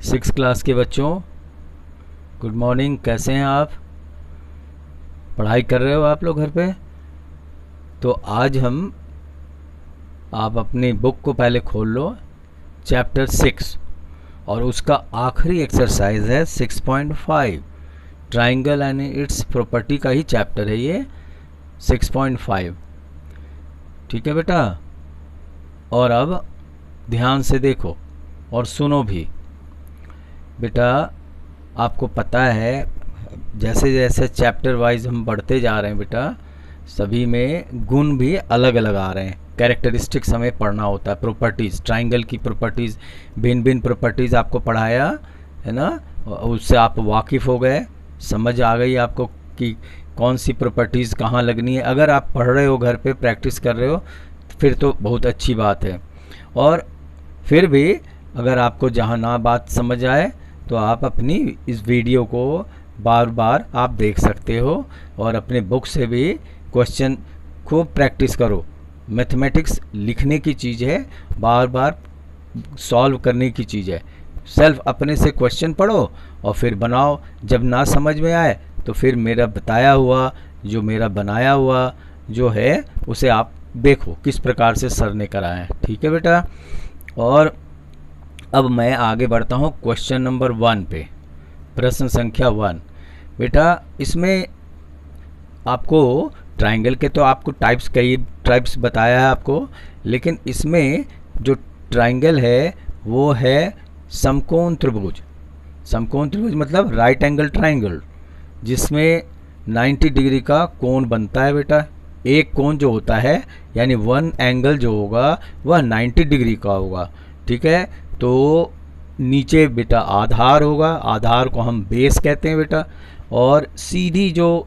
Six class के बच्चों, good morning. कैसे हैं आप? पढ़ाई कर रहे हो आप लोग घर पे? तो आज आप अपनी बुक को पहले खोल लो, चैप्टर 6, और उसका आखिरी एक्सरसाइज है 6.5। ट्राइंगल एंड इट्स प्रॉपर्टी का ही चैप्टर है ये 6.5। ठीक है बेटा? और अब ध्यान से देखो और सुनो भी। बेटा आपको पता है, जैसे जैसे चैप्टर वाइज हम बढ़ते जा रहे हैं बेटा, सभी में गुण भी अलग अलग आ रहे हैं। कैरेक्टरिस्टिक्स हमें पढ़ना होता है, प्रॉपर्टीज़, ट्राइंगल की प्रॉपर्टीज़, भिन्न भिन्न प्रॉपर्टीज़ आपको पढ़ाया है ना, उससे आप वाकिफ़ हो गए, समझ आ गई आपको कि कौन सी प्रॉपर्टीज़ कहाँ लगनी है। अगर आप पढ़ रहे हो, घर पे प्रैक्टिस कर रहे हो, फिर तो बहुत अच्छी बात है। और फिर भी अगर आपको जहाँ ना बात समझ आए तो आप अपनी इस वीडियो को बार बार आप देख सकते हो और अपने बुक से भी क्वेश्चन खूब प्रैक्टिस करो। मैथमेटिक्स लिखने की चीज़ है, बार बार सॉल्व करने की चीज़ है। सेल्फ अपने से क्वेश्चन पढ़ो और फिर बनाओ। जब ना समझ में आए तो फिर मेरा बताया हुआ, जो मेरा बनाया हुआ जो है, उसे आप देखो किस प्रकार से सर ने कराया है। ठीक है बेटा? और अब मैं आगे बढ़ता हूँ क्वेश्चन नंबर 1 पे, प्रश्न संख्या 1। बेटा इसमें आपको ट्राइंगल के तो आपको कई टाइप्स बताया है आपको, लेकिन इसमें जो ट्राइंगल है वो है समकोण त्रिभुज। समकोण त्रिभुज मतलब राइट एंगल ट्राइंगल, जिसमें 90 डिग्री का कोण बनता है बेटा। एक कोण जो होता है यानी वन एंगल जो होगा वह 90 डिग्री का होगा। ठीक है? तो नीचे बेटा आधार होगा, आधार को हम बेस कहते हैं बेटा, और सीधी जो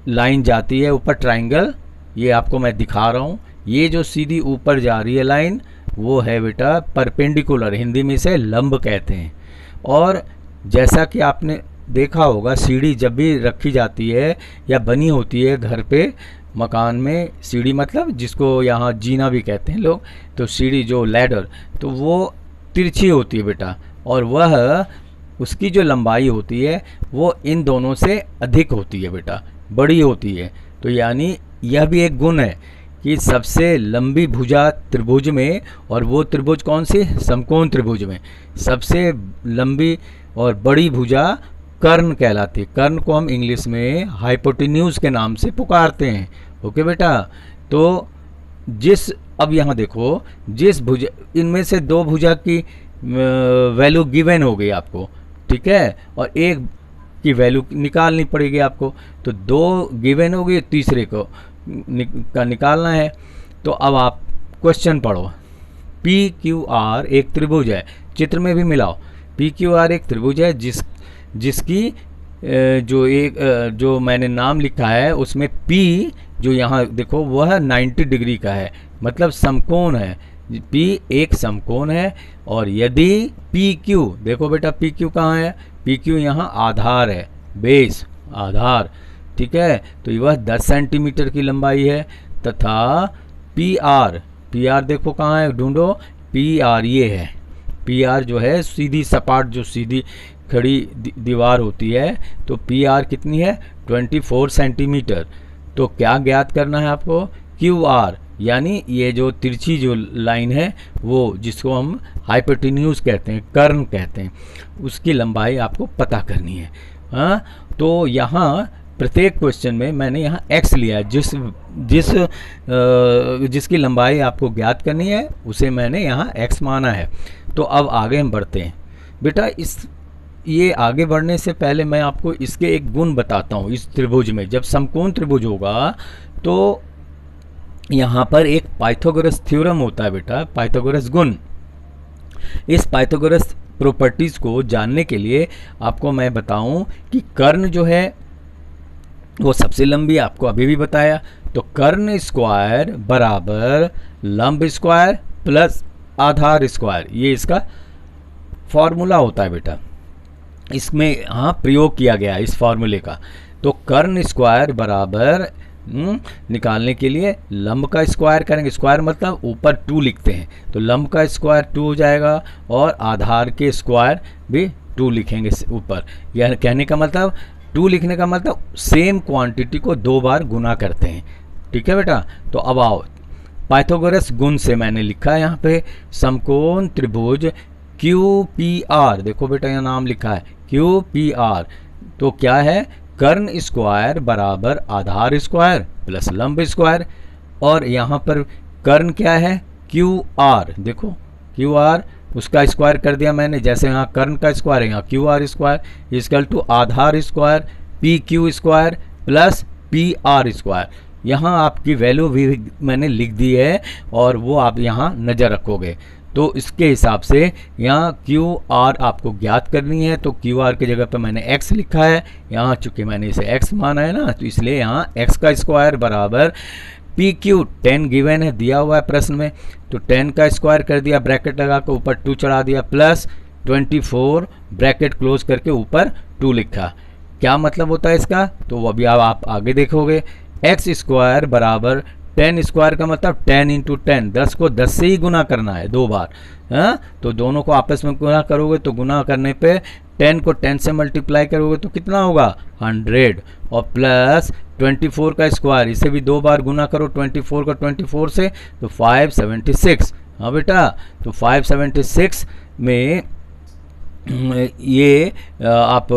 लाइन जाती है ऊपर ट्राइंगल, ये आपको मैं दिखा रहा हूँ, ये जो सीधी ऊपर जा रही है लाइन वो है बेटा परपेंडिकुलर, हिंदी में इसे लंब कहते हैं। और जैसा कि आपने देखा होगा, सीढ़ी जब भी रखी जाती है या बनी होती है घर पे, मकान में, सीढ़ी मतलब जिसको यहाँ जीना भी कहते हैं लोग, तो सीढ़ी जो लैडर, तो वो तिरछी होती है बेटा, और वह उसकी जो लंबाई होती है वो इन दोनों से अधिक होती है बेटा, बड़ी होती है। तो यानी यह भी एक गुण है कि सबसे लंबी भुजा त्रिभुज में, और वो त्रिभुज कौन सी? समकोण त्रिभुज में सबसे लंबी और बड़ी भुजा कर्ण कहलाती है। कर्ण को हम इंग्लिश में हाइपोटेन्यूज के नाम से पुकारते हैं। ओके बेटा? तो अब यहाँ देखो, जिस भुजा, इनमें से दो भुजा की वैल्यू गिवन हो गई आपको, ठीक है, और एक की वैल्यू निकालनी पड़ेगी आपको। तो दो गिवन हो गई, तीसरे को निकालना है। तो अब आप क्वेश्चन पढ़ो। PQR एक त्रिभुज है, चित्र में भी मिलाओ। PQR एक त्रिभुज है जिसकी जो मैंने नाम लिखा है उसमें P जो यहाँ देखो वह 90 डिग्री का है, मतलब समकोण है। P एक समकोण है। और यदि PQ, देखो बेटा PQ कहाँ है? PQ यहाँ आधार है, बेस, आधार। ठीक है? तो वह 10 सेंटीमीटर की लंबाई है। तथा PR देखो कहाँ है, ढूंढो। PR ये है, PR जो है सीधी सपाट, जो सीधी खड़ी दीवार होती है, तो PR कितनी है? 24 सेंटीमीटर। तो क्या ज्ञात करना है आपको? QR, यानी ये जो तिरछी जो लाइन है वो, जिसको हम हाइपोटेन्यूज कहते हैं, कर्ण कहते हैं, उसकी लंबाई आपको पता करनी है। हाँ, तो यहाँ प्रत्येक क्वेश्चन में मैंने यहाँ x लिया है, जिसकी लंबाई आपको ज्ञात करनी है उसे मैंने यहाँ x माना है। तो अब आगे हम बढ़ते हैं बेटा। ये आगे बढ़ने से पहले मैं आपको इसके एक गुण बताता हूँ। इस त्रिभुज में जब समकोण त्रिभुज होगा तो यहाँ पर एक पाइथागोरस थ्योरम होता है बेटा, पाइथागोरस गुण। इस पाइथागोरस प्रॉपर्टीज को जानने के लिए आपको मैं बताऊं कि कर्ण जो है वो सबसे लंबी, आपको अभी भी बताया। तो कर्ण स्क्वायर बराबर लंब स्क्वायर प्लस आधार स्क्वायर, ये इसका फॉर्मूला होता है बेटा। इसमें हाँ प्रयोग किया गया इस फॉर्मूले का। तो कर्ण स्क्वायर बराबर निकालने के लिए लंब का स्क्वायर करेंगे। स्क्वायर मतलब ऊपर 2 लिखते हैं, तो लंब का स्क्वायर 2 हो जाएगा और आधार के स्क्वायर भी 2 लिखेंगे ऊपर। यह कहने का मतलब 2 लिखने का मतलब सेम क्वांटिटी को 2 बार गुना करते हैं। ठीक है बेटा। तो अब आओ, पाइथागोरस गुण से मैंने लिखा है यहाँ पे समकोण त्रिभुज QPR। देखो बेटा यहाँ नाम लिखा है QPR। तो क्या है, कर्ण स्क्वायर बराबर आधार स्क्वायर प्लस लंब स्क्वायर। और यहाँ पर कर्ण क्या है, QR। देखो QR उसका स्क्वायर कर दिया मैंने, जैसे यहाँ कर्ण का स्क्वायर है यहाँ QR स्क्वायर इक्वल टू आधार square PQ square plus PR square. यहाँ आपकी वैल्यू भी मैंने लिख दी है और वो आप यहाँ नज़र रखोगे। तो इसके हिसाब से यहाँ QR आपको ज्ञात करनी है, तो QR की जगह पर मैंने x लिखा है। यहाँ चूँकि मैंने इसे x माना है ना, तो इसलिए यहाँ x का स्क्वायर बराबर PQ 10 गिवन है, दिया हुआ है प्रश्न में, तो 10 का स्क्वायर कर दिया, ब्रैकेट लगा कर ऊपर 2 चढ़ा दिया, प्लस 24 ब्रैकेट क्लोज करके ऊपर 2 लिखा। क्या मतलब होता है इसका, तो वो अभी आप आगे देखोगे। एक्स स्क्वायर बराबर 10 स्क्वायर का मतलब 10 इंटू 10, 10 को 10 से ही गुना करना है 2 बार। हाँ, तो दोनों को आपस में गुना करोगे तो गुना करने पे 10 को 10 से मल्टीप्लाई करोगे तो कितना होगा 100, और प्लस 24 का स्क्वायर, इसे भी 2 बार गुना करो 24 का 24 से, तो 576। हाँ बेटा, तो 576 में ये आप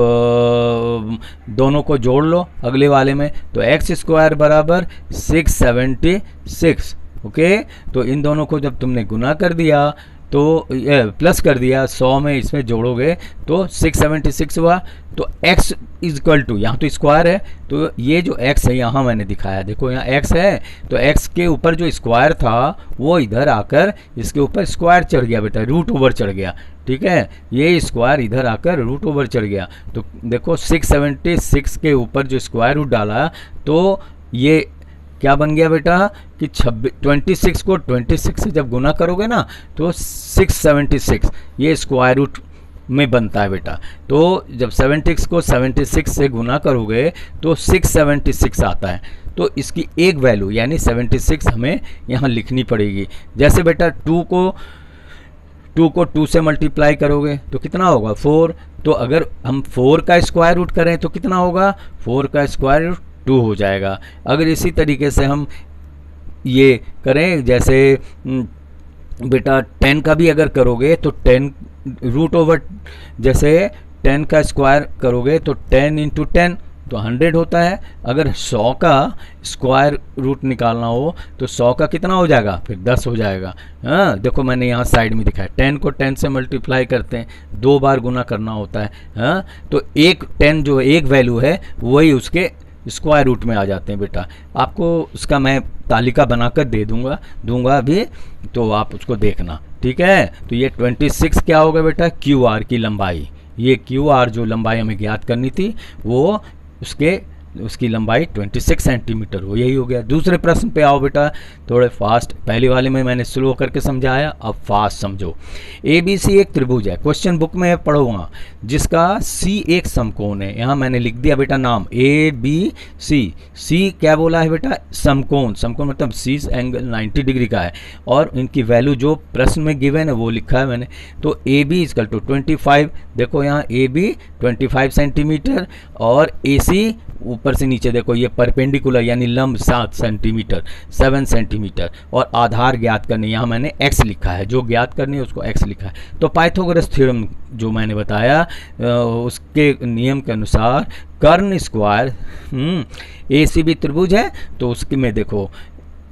दोनों को जोड़ लो अगले वाले में, तो एक्स स्क्वायर बराबर 676। ओके, तो इन दोनों को जब तुमने गुना कर दिया तो प्लस कर दिया, 100 में इसमें जोड़ोगे तो 676 हुआ। तो x इक्वल टू, यहाँ तो स्क्वायर है, तो ये जो x है यहाँ मैंने दिखाया, देखो यहाँ x है, तो x के ऊपर जो स्क्वायर था वो इधर आकर इसके ऊपर स्क्वायर चढ़ गया बेटा, रूट ओवर चढ़ गया। ठीक है, ये स्क्वायर इधर आकर रूट ओवर चढ़ गया, तो देखो 676 के ऊपर जो स्क्वायर रूट डाला तो ये क्या बन गया बेटा कि 26 को 26 से जब गुना करोगे ना तो 676 ये स्क्वायर रूट में बनता है बेटा। तो जब 76 को 76 से गुना करोगे तो 676 आता है। तो इसकी एक वैल्यू यानी 76 हमें यहाँ लिखनी पड़ेगी। जैसे बेटा 2 को 2 से मल्टीप्लाई करोगे तो कितना होगा 4, तो अगर हम 4 का स्क्वायर रूट करें तो कितना होगा 4 का स्क्वायर रूट 2 हो जाएगा। अगर इसी तरीके से हम ये करें, जैसे बेटा 10 का भी अगर करोगे तो 10 रूट ओवर, जैसे 10 का स्क्वायर करोगे तो 10 इंटू 10 तो 100 होता है। अगर 100 का स्क्वायर रूट निकालना हो तो 100 का कितना हो जाएगा, फिर 10 हो जाएगा। हाँ, देखो मैंने यहाँ साइड में दिखाया, 10 को 10 से मल्टीप्लाई करते हैं, 2 बार गुना करना होता है। हाँ, तो एक 10 जो एक वैल्यू है वही उसके स्क्वायर रूट में आ जाते हैं बेटा। आपको उसका मैं तालिका बनाकर दे दूंगा अभी, तो आप उसको देखना। ठीक है, तो ये 26 क्या होगा बेटा, QR की लंबाई। ये QR जो लंबाई हमें ज्ञात करनी थी वो उसकी लंबाई 26 सेंटीमीटर हो, यही हो गया। दूसरे प्रश्न पे आओ बेटा, थोड़े फास्ट, पहले वाले में मैंने स्लो करके समझाया, अब फास्ट समझो। ABC एक त्रिभुज है, क्वेश्चन बुक में पढ़ो वहाँ, जिसका C एक समकोण है। यहाँ मैंने लिख दिया बेटा नाम ABC। C क्या बोला है बेटा, समकोण। समकोण मतलब C एंगल 90 डिग्री का है, और इनकी वैल्यू जो प्रश्न में गिवन है वो लिखा है मैंने। तो AB इक्वल टू 25, देखो यहाँ AB 25 सेंटीमीटर और AC ऊपर से नीचे देखो ये परपेंडिकुलर यानी लंब 7 सेंटीमीटर, और आधार ज्ञात करनी, यहाँ मैंने x लिखा है, जो ज्ञात करनी है उसको x लिखा है। तो पाइथागोरस थ्योरम जो मैंने बताया उसके नियम के अनुसार कर्ण स्क्वायर ACB त्रिभुज है, तो उसके में देखो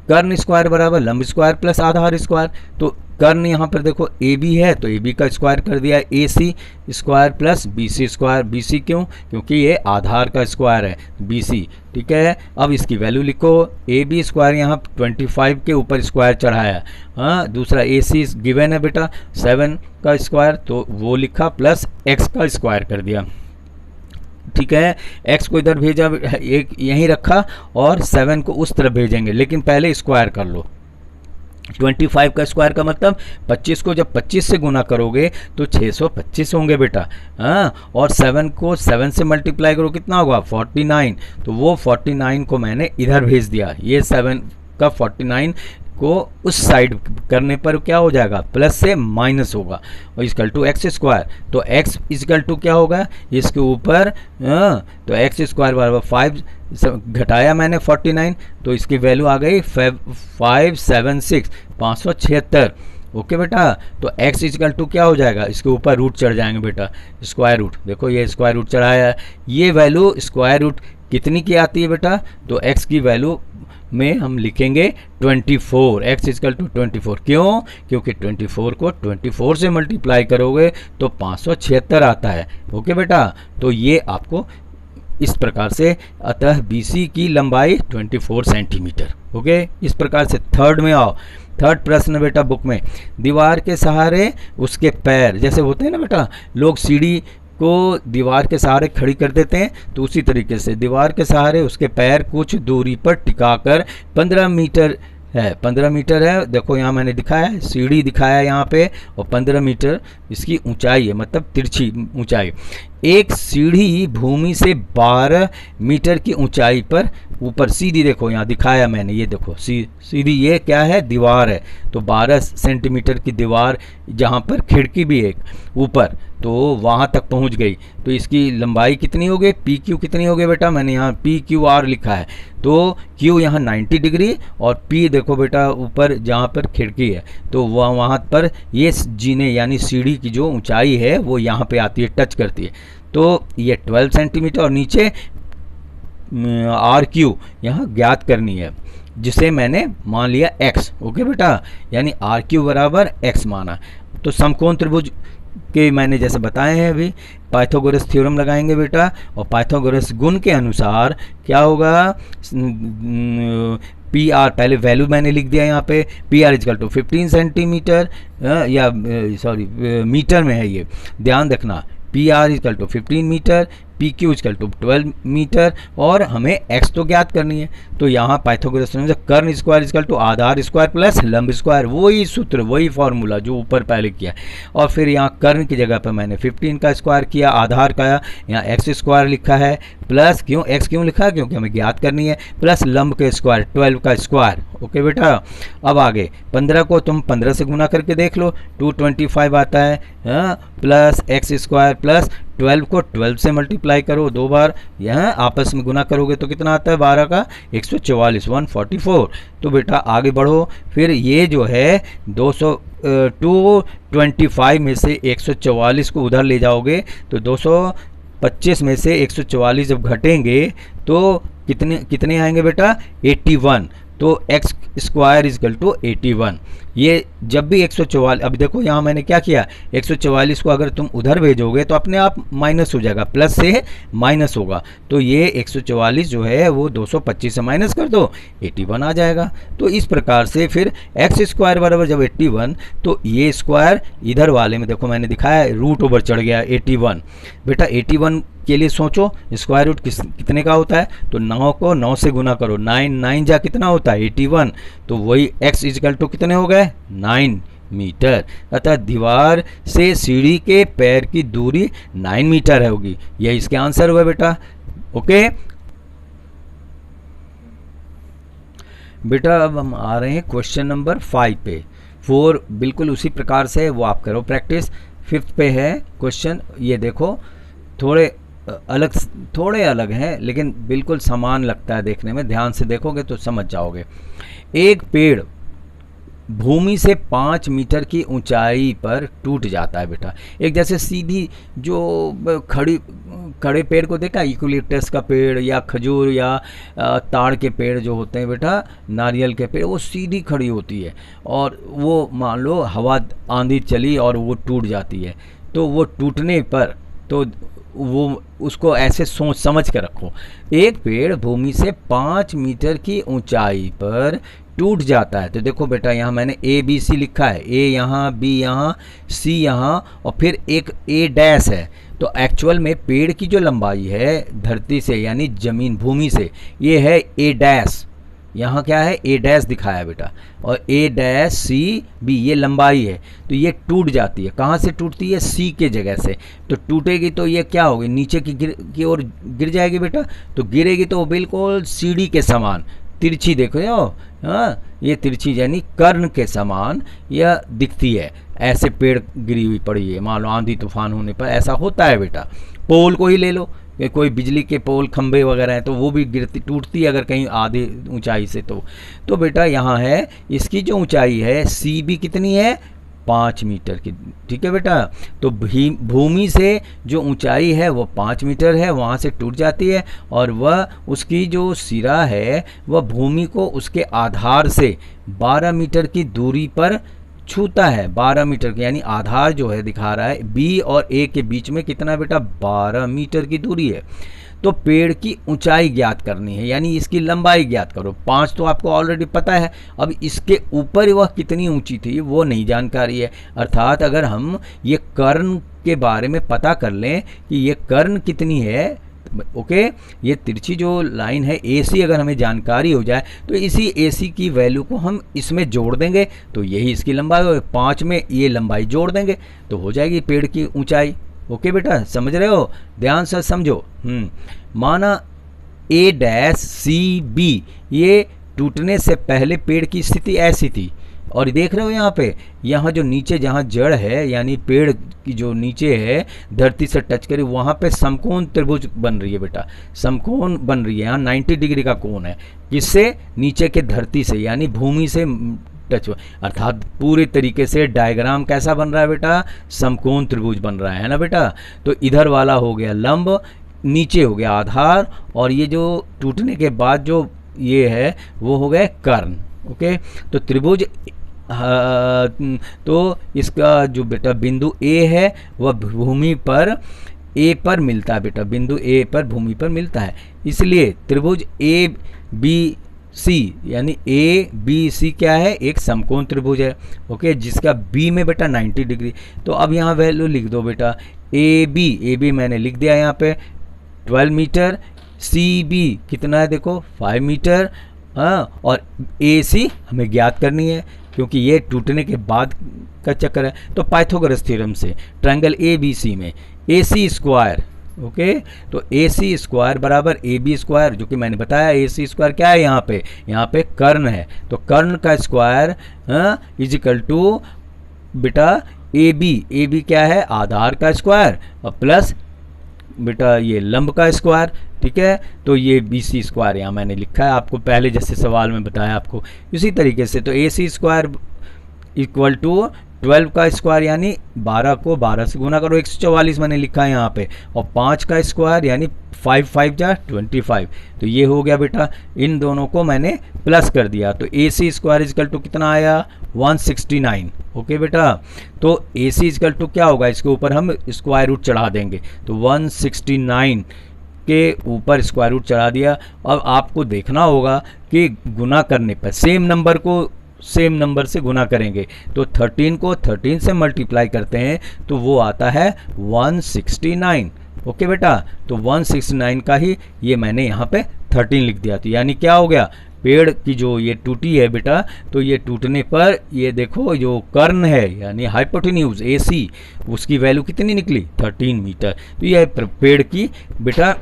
कर्ण स्क्वायर बराबर लंब स्क्वायर प्लस आधार स्क्वायर। तो कर्ण यहाँ पर देखो AB है तो AB का स्क्वायर कर दिया, AC square plus BC square. BC क्यों, क्योंकि ये आधार का स्क्वायर है BC। ठीक है, अब इसकी वैल्यू लिखो, AB स्क्वायर यहाँ 25 के ऊपर स्क्वायर चढ़ाया। हाँ, दूसरा AC गिवन है बेटा 7 का स्क्वायर, तो वो लिखा प्लस x का स्क्वायर कर दिया। ठीक है, x को इधर भेजा, एक यहीं रखा और 7 को उस तरफ भेजेंगे, लेकिन पहले स्क्वायर कर लो। 25 का स्क्वायर का मतलब 25 को जब 25 से गुना करोगे तो 625 होंगे बेटा। हाँ, और 7 को 7 से मल्टीप्लाई करो कितना होगा 49। तो वो 49 को मैंने इधर भेज दिया, ये 7 का 49 को उस साइड करने पर क्या हो जाएगा, प्लस से माइनस होगा और इजकल टू एक्स स्क्वायर। तो एक्स इजकल टू क्या होगा इसके ऊपर, तो एक्स स्क्वायर बराबर 5 घटाया मैंने 49, तो इसकी वैल्यू आ गई 576 576। ओके बेटा, तो x इजकल टू क्या हो जाएगा, इसके ऊपर रूट चढ़ जाएंगे बेटा, स्क्वायर रूट। देखो ये स्क्वायर रूट चढ़ाया है, ये वैल्यू स्क्वायर रूट कितनी की आती है बेटा, तो x की वैल्यू में हम लिखेंगे 24, x इजकल टू 24। क्यों, क्योंकि 24 को 24 से मल्टीप्लाई करोगे तो 576 आता है। ओके बेटा, तो ये आपको इस प्रकार से, अतः BC की लंबाई 24 सेंटीमीटर। ओके, इस प्रकार से थर्ड में आओ। थर्ड प्रश्न बेटा बुक में, दीवार के सहारे उसके पैर, जैसे होते हैं ना बेटा लोग सीढ़ी को दीवार के सहारे खड़ी कर देते हैं, तो उसी तरीके से दीवार के सहारे उसके पैर कुछ दूरी पर टिकाकर 15 मीटर है, 15 मीटर है। देखो यहाँ मैंने दिखाया है, सीढ़ी दिखाया है यहाँ पे, और 15 मीटर इसकी ऊंचाई है, मतलब तिरछी ऊंचाई। एक सीढ़ी भूमि से 12 मीटर की ऊंचाई पर ऊपर सीधी, देखो यहाँ दिखाया मैंने, ये देखो सीधी, ये क्या है, दीवार है। तो 12 सेंटीमीटर की दीवार, जहाँ पर खिड़की भी एक ऊपर, तो वहाँ तक पहुँच गई। तो इसकी लंबाई कितनी हो गई, पी क्यू कितनी हो गई बेटा, मैंने यहाँ PQR लिखा है। तो Q यहाँ 90 डिग्री और P देखो बेटा ऊपर जहाँ पर खिड़की है, तो वहाँ पर ये जीने यानी सीढ़ी की जो ऊंचाई है वो यहाँ पे आती है, टच करती है। तो ये 12 सेंटीमीटर, और नीचे RQ यहाँ ज्ञात करनी है, जिसे मैंने मान लिया x। ओके बेटा, यानी RQ बराबर x माना। तो समकोण त्रिभुज के मैंने जैसे बताए हैं अभी, पाइथागोरस थ्योरम लगाएंगे बेटा, और पाइथागोरस गुण के अनुसार क्या होगा, PR पहले वैल्यू मैंने लिख दिया यहाँ पे, PR इजकल टू 15 सेंटीमीटर, या सॉरी मीटर में है ये, ध्यान रखना, PR equal to 15 metre, PQ equal to 12 metre, और हमें x तो ज्ञात करनी है। तो यहाँ पाइथागोरस थ्योरम से कर्ण स्क्वायर इजकल टू आधार स्क्वायर प्लस लंब स्क्वायर, वही सूत्र वही फॉर्मूला जो ऊपर पहले किया। और फिर यहाँ कर्ण की जगह पर मैंने 15 का स्क्वायर किया, आधार का यहाँ x स्क्वायर लिखा है, प्लस क्यों x क्यों लिखा है, क्योंकि हमें ज्ञात करनी है, प्लस लंब के स्क्वायर 12 का स्क्वायर। ओके बेटा, अब आगे 15 को तुम 15 से गुना करके देख लो, 225 आता है, प्लस x स्क्वायर प्लस 12 को 12 से मल्टीप्लाई करो 2 बार, यहाँ आपस में गुना करोगे तो कितना आता है, 12 का 144 144। तो बेटा आगे बढ़ो, फिर ये जो है 225 में से 144 को उधर ले जाओगे तो 225 में से 144 जब घटेंगे तो कितने आएंगे बेटा, 81। तो x स्क्वायर इजकल टू 81। ये जब भी 144, अब देखो यहाँ मैंने क्या किया, 144 को अगर तुम उधर भेजोगे तो अपने आप माइनस हो जाएगा, प्लस से माइनस होगा। तो ये 144 जो है वो 225 से माइनस कर दो, 81 आ जाएगा। तो इस प्रकार से फिर x स्क्वायर बराबर जब 81, तो ये स्क्वायर इधर वाले में देखो मैंने दिखाया रूट ओवर चढ़ गया 81। बेटा 81 के लिए सोचो, स्क्वायर रूट कितने का होता है, तो 9 को 9 से गुना करो, 9 जा कितना होता है 81। तो वही x इजकल टू कितने हो गए 9 मीटर। अतः दीवार से सीढ़ी के पैर की दूरी 9 मीटर है होगी। यह इसके आंसर हुआ बेटा। ओके बेटा, अब हम आ रहे हैं क्वेश्चन नंबर 5 पे। 4 बिल्कुल उसी प्रकार से वो आप करो प्रैक्टिस। 5th पे है क्वेश्चन, ये देखो थोड़े अलग हैं लेकिन बिल्कुल समान लगता है देखने में, ध्यान से देखोगे तो समझ जाओगे। एक पेड़ भूमि से 5 मीटर की ऊंचाई पर टूट जाता है बेटा। एक जैसे सीधी जो खड़े पेड़ को देखा, यूकलिप्टस का पेड़ या खजूर या ताड़ के पेड़ जो होते हैं बेटा, नारियल के पेड़, वो सीधी खड़ी होती है और वो मान लो हवा आंधी चली और वो टूट जाती है। तो वो टूटने पर तो वो उसको ऐसे सोच समझ कर रखो, एक पेड़ भूमि से 5 मीटर की ऊंचाई पर टूट जाता है। तो देखो बेटा यहाँ मैंने ABC लिखा है, A यहाँ, B यहाँ, C यहाँ और फिर एक A डैश है। तो एक्चुअल में पेड़ की जो लंबाई है धरती से यानी जमीन भूमि से, ये है A डैश। यहाँ क्या है, ए डैश दिखाया बेटा, और ए डैश सी बी ये लंबाई है, तो ये टूट जाती है। कहाँ से टूटती है, सी के जगह से। तो टूटेगी तो ये क्या होगी, नीचे की ओर गिर जाएगी बेटा। तो गिरेगी तो बिल्कुल सीढ़ी के समान तिरछी, देखो हाँ, ये तिरछी यानी कर्ण के समान यह दिखती है। ऐसे पेड़ गिरी हुई पड़ी है, मान लो आंधी तूफान होने पर ऐसा होता है बेटा। पोल को ही ले लो, कि कोई बिजली के पोल खंभे वगैरह हैं तो वो भी गिरती टूटती है अगर कहीं आधे ऊंचाई से। तो बेटा यहाँ है, इसकी जो ऊंचाई है सी बी कितनी है, 5 मीटर की। ठीक है बेटा, तो भूमि से जो ऊंचाई है वो 5 मीटर है, वहाँ से टूट जाती है, और वह उसकी जो सिरा है वह भूमि को उसके आधार से 12 मीटर की दूरी पर छूता है। 12 मीटर की, यानी आधार जो है दिखा रहा है बी और ए के बीच में कितना बेटा, 12 मीटर की दूरी है। तो पेड़ की ऊंचाई ज्ञात करनी है, यानी इसकी लंबाई ज्ञात करो। 5 तो आपको ऑलरेडी पता है, अब इसके ऊपर वह कितनी ऊंची थी वो नहीं जानकारी है। अर्थात अगर हम ये कर्ण के बारे में पता कर लें कि ये कर्ण कितनी है, ओके, ये तिरछी जो लाइन है ए सी, अगर हमें जानकारी हो जाए तो इसी ए सी की वैल्यू को हम इसमें जोड़ देंगे, तो यही इसकी लंबाई हो। 5 में ये लंबाई जोड़ देंगे तो हो जाएगी पेड़ की ऊंचाई। ओके बेटा, समझ रहे हो, ध्यान से समझो। माना ए डैश सी बी ये टूटने से पहले पेड़ की स्थिति ऐसी थी, और देख रहे हो यहाँ जो नीचे जहाँ जड़ है, यानी पेड़ की जो नीचे है धरती से टच करे, वहाँ पे समकोण त्रिभुज बन रही है बेटा, समकोण बन रही है। यहाँ 90 डिग्री का कोण है, किससे, नीचे के धरती से, यानी भूमि से टच हुआ। अर्थात पूरे तरीके से डायग्राम कैसा बन रहा है बेटा, समकोण त्रिभुज बन रहा है ना बेटा। तो इधर वाला हो गया लंब, नीचे हो गया आधार, और ये जो टूटने के बाद जो ये है वो हो गए कर्ण। ओके, तो त्रिभुज तो इसका जो बेटा बिंदु ए है वह भूमि पर ए पर मिलता है बेटा, बिंदु ए पर भूमि पर मिलता है, इसलिए त्रिभुज ए बी सी, यानी ए बी सी क्या है, एक समकोण त्रिभुज है। ओके, जिसका बी में बेटा 90 डिग्री। तो अब यहाँ वैल्यू लिख दो बेटा, ए बी मैंने लिख दिया यहाँ पे 12 मीटर, सी बी कितना है देखो 5 मीटर, हाँ, और ए सी हमें ज्ञात करनी है क्योंकि ये टूटने के बाद का चक्कर है। तो पाइथागोरस थ्योरम से ट्रायंगल ए बी सी में ए सी स्क्वायर, ओके, तो ए सी स्क्वायर बराबर ए बी स्क्वायर, जो कि मैंने बताया ए सी स्क्वायर क्या है, यहाँ पे कर्ण है, तो कर्ण का स्क्वायर इज इक्वल टू बेटा ए बी क्या है, आधार का स्क्वायर, और प्लस बेटा ये लंब का स्क्वायर। ठीक है, तो ये बी सी स्क्वायर यहाँ मैंने लिखा है आपको, पहले जैसे सवाल में बताया आपको इसी तरीके से। तो ए सी स्क्वायर इक्वल टू 12 का स्क्वायर, यानी 12 को 12 से गुना करो, 144 मैंने लिखा है यहाँ पे, और 5 का स्क्वायर यानी 5 5 जा 25। तो ये हो गया बेटा, इन दोनों को मैंने प्लस कर दिया, तो ए सी स्क्वायर इजकल टू कितना आया 169। ओके बेटा, तो ए सी इजकल टू क्या होगा, इसके ऊपर हम स्क्वायर रूट चढ़ा देंगे, तो 169 के ऊपर स्क्वायर रूट चढ़ा दिया। अब आपको देखना होगा कि गुना करने पर सेम नंबर को सेम नंबर से गुना करेंगे, तो 13 को 13 से मल्टीप्लाई करते हैं तो वो आता है 169। ओके बेटा, तो 169 का ही ये मैंने यहाँ पे 13 लिख दिया, तो यानी क्या हो गया, पेड़ की जो ये टूटी है बेटा, तो ये टूटने पर ये देखो जो कर्ण है यानी हाइपोटेन्यूज ए सी, उसकी वैल्यू कितनी निकली 13 मीटर। तो यह पेड़ की बेटा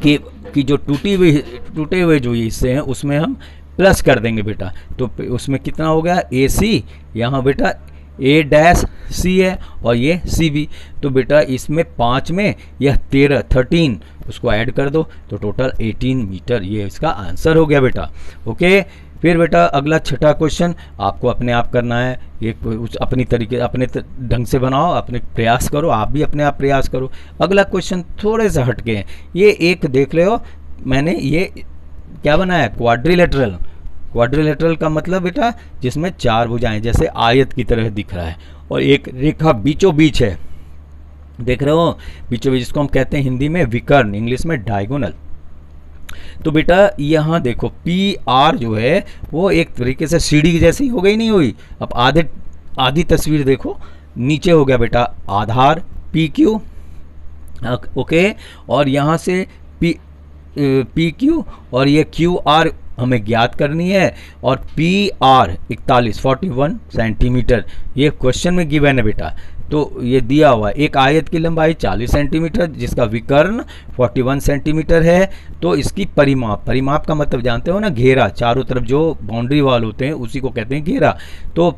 की जो टूटे हुए जो हिस्से हैं उसमें हम प्लस कर देंगे बेटा, तो उसमें कितना हो गया ए सी, यहाँ बेटा ए डैश सी है और ये सी बी, तो बेटा इसमें 5 में यह 13 उसको ऐड कर दो तो टोटल 18 मीटर, ये इसका आंसर हो गया बेटा। ओके, फिर बेटा अगला छठा क्वेश्चन आपको अपने आप करना है, ये अपनी तरीके अपने ढंग से बनाओ, अपने प्रयास करो, आप भी अपने आप प्रयास करो। अगला क्वेश्चन थोड़े से हटके हैं, ये एक देख लो, मैंने ये क्या बनाया, क्वाड्रिलेटरल। क्वाड्रिलेटरल का मतलब बेटा जिसमें 4 भुजाएं जैसे आयत की तरह दिख रहा है और एक रेखा बीचों बीच है, देख रहे हो बीचों बीच, जिसको हम कहते हैं हिंदी में विकर्ण, इंग्लिश में डायगोनल। तो बेटा यहाँ देखो पी आर जो है वो एक तरीके से सीढ़ी जैसी हो गई, नहीं हुई। अब आधी तस्वीर देखो, नीचे हो गया बेटा आधार पी क्यू, ओके, और यहाँ से पी क्यू और ये क्यू आर हमें ज्ञात करनी है, और पी आर 41 सेंटीमीटर ये क्वेश्चन में गिवन है बेटा। तो ये दिया हुआ है एक आयत की लंबाई 40 सेंटीमीटर जिसका विकर्ण 41 सेंटीमीटर है। तो इसकी परिमाप, परिमाप का मतलब जानते हो ना, घेरा, चारों तरफ जो बाउंड्री वॉल होते हैं उसी को कहते हैं घेरा। तो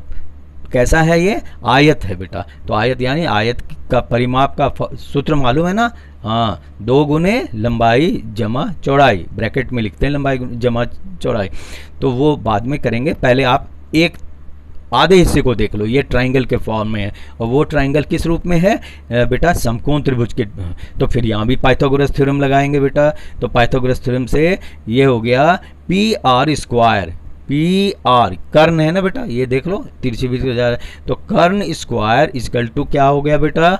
कैसा है ये? आयत है बेटा। तो आयत यानी आयत का परिमाप का सूत्र मालूम है ना? हाँ, 2 गुने लंबाई जमा चौड़ाई, ब्रैकेट में लिखते हैं लंबाई जमा चौड़ाई। तो वो बाद में करेंगे, पहले आप एक आधे हिस्से को देख लो। ये ट्राइंगल के फॉर्म में है, और वो ट्राइंगल किस रूप में है बेटा? समकोण त्रिभुज के। तो फिर यहाँ भी पाइथागोरस थ्योरम लगाएंगे बेटा। तो पाइथागोरस थ्योरम से ये हो गया P R square, P R कर्ण है ना बेटा, ये देख लो तिरछी बीच जा रहा है। तो कर्ण स्क्वायर इक्वल टू क्या हो गया बेटा?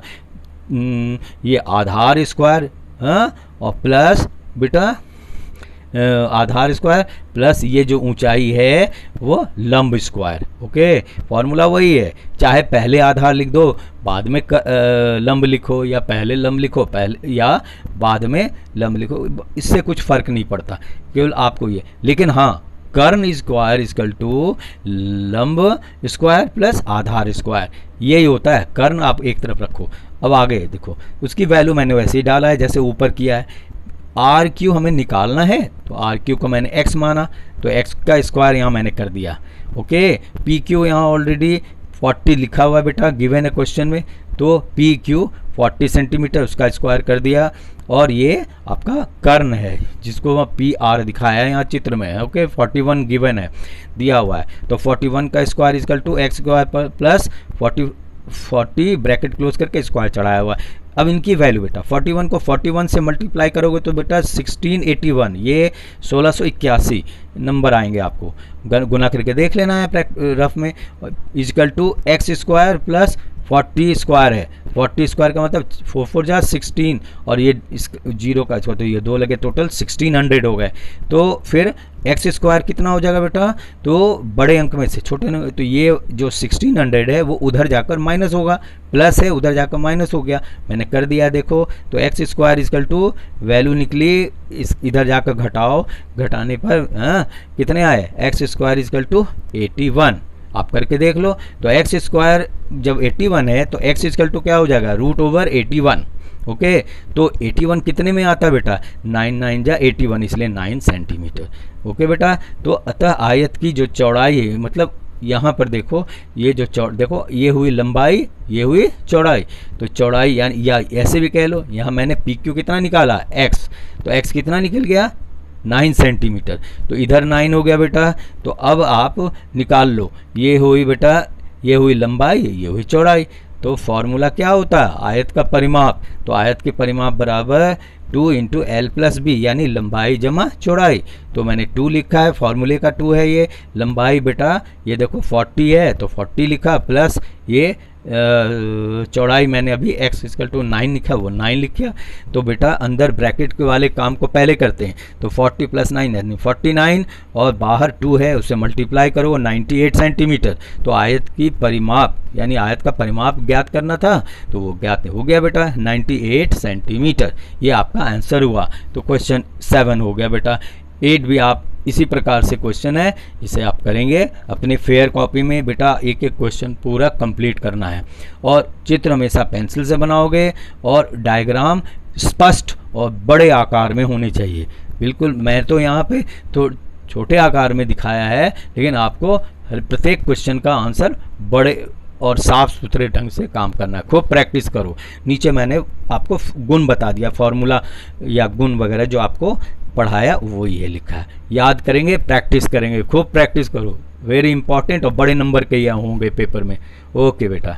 ये आधार स्क्वायर, हाँ, और प्लस बेटा आधार स्क्वायर प्लस ये जो ऊंचाई है वो लंब स्क्वायर। ओके, फॉर्मूला वही है, चाहे पहले आधार लिख दो बाद में लंब लिखो, या पहले लंब लिखो पहले या बाद में लंब लिखो, इससे कुछ फर्क नहीं पड़ता, केवल आपको ये। लेकिन हाँ, कर्ण स्क्वायर इक्वल टू लंब स्क्वायर प्लस आधार स्क्वायर, यही होता है। कर्ण आप एक तरफ रखो। अब आगे देखो, उसकी वैल्यू मैंने वैसे ही डाला है जैसे ऊपर किया है। आर क्यू हमें निकालना है, तो आर क्यू को मैंने एक्स माना, तो एक्स का स्क्वायर यहाँ मैंने कर दिया। ओके, पी क्यू यहाँ ऑलरेडी 40 लिखा हुआ है बेटा, गिवन है क्वेश्चन में। तो पी क्यू 40 सेंटीमीटर, उसका स्क्वायर कर दिया। और ये आपका कर्ण है जिसको पी आर दिखाया है यहाँ चित्र में। ओके, 41 गिवन है, दिया हुआ है। तो 41 का square equal to X square plus 40 bracket close करके स्क्वायर चढ़ाया हुआ है। अब इनकी वैल्यू बेटा 41 को 41 से मल्टीप्लाई करोगे तो बेटा 1681, ये 1681 नंबर आएंगे आपको। गुना करके देख लेना है रफ में। Equal to X square plus 40 square है। 40 स्क्वायर का मतलब 4 4 जा 16, और ये इस जीरो का तो ये 2 लगे, टोटल 1600 हो गए। तो फिर एक्स स्क्वायर कितना हो जाएगा बेटा? तो बड़े अंक में से छोटे, तो ये जो 1600 है वो उधर जाकर माइनस होगा, प्लस है उधर जाकर माइनस हो गया, मैंने कर दिया देखो। तो X square equal to value निकली, इस इधर जाकर घटाओ, घटाने पर कितने आए? एक्स स्क्वायर इक्वल टू 81, आप करके देख लो। तो एक्स स्क्वायर जब 81 है तो एक्स इक्वल टू क्या हो जाएगा? √81। ओके, तो 81 कितने में आता है बेटा? 9 9 जा 81, इसलिए 9 सेंटीमीटर। ओके बेटा, तो अतः आयत की जो चौड़ाई है, मतलब यहाँ पर देखो, ये जो देखो, ये हुई लंबाई, ये हुई चौड़ाई। तो चौड़ाई यानी, या ऐसे भी कह लो, यहाँ मैंने पी क्यू कितना निकाला? एक्स, तो एक्स कितना निकल गया? 9 सेंटीमीटर। तो इधर 9 हो गया बेटा। तो अब आप निकाल लो, ये हुई बेटा, ये हुई लंबाई, ये हुई चौड़ाई। तो फॉर्मूला क्या होता है? आयत का परिमाप। तो आयत के परिमाप बराबर 2 × L + B, यानी लंबाई जमा चौड़ाई। तो मैंने 2 लिखा है, फॉर्मूले का 2 है ये। लंबाई बेटा ये देखो 40 है तो 40 लिखा, प्लस ये चौड़ाई मैंने अभी x इक्वल टू 9 लिखा, वो 9 लिखा। तो बेटा अंदर ब्रैकेट के वाले काम को पहले करते हैं। तो 40 + 9 यानी 49, और बाहर 2 है उससे मल्टीप्लाई करो, 98 सेंटीमीटर। तो आयत की परिमाप यानी आयत का परिमाप ज्ञात करना था, तो वो ज्ञात हो गया बेटा, 98 सेंटीमीटर। ये आपका आंसर हुआ। तो क्वेश्चन 7 हो गया बेटा। 8 भी आप इसी प्रकार से क्वेश्चन है, इसे आप करेंगे अपनी फेयर कॉपी में बेटा। एक एक क्वेश्चन पूरा कंप्लीट करना है, और चित्र हमेशा पेंसिल से बनाओगे, और डायग्राम स्पष्ट और बड़े आकार में होने चाहिए। बिल्कुल, मैं तो यहाँ पे तो छोटे आकार में दिखाया है, लेकिन आपको प्रत्येक क्वेश्चन का आंसर बड़े और साफ सुथरे ढंग से काम करना है। खूब प्रैक्टिस करो। नीचे मैंने आपको गुण बता दिया, फॉर्मूला या गुण वगैरह जो आपको पढ़ाया वो ये लिखा है। याद करेंगे, प्रैक्टिस करेंगे, खूब प्रैक्टिस करो। वेरी इंपॉर्टेंट, और बड़े नंबर के यहाँ होंगे पेपर में। ओके बेटा।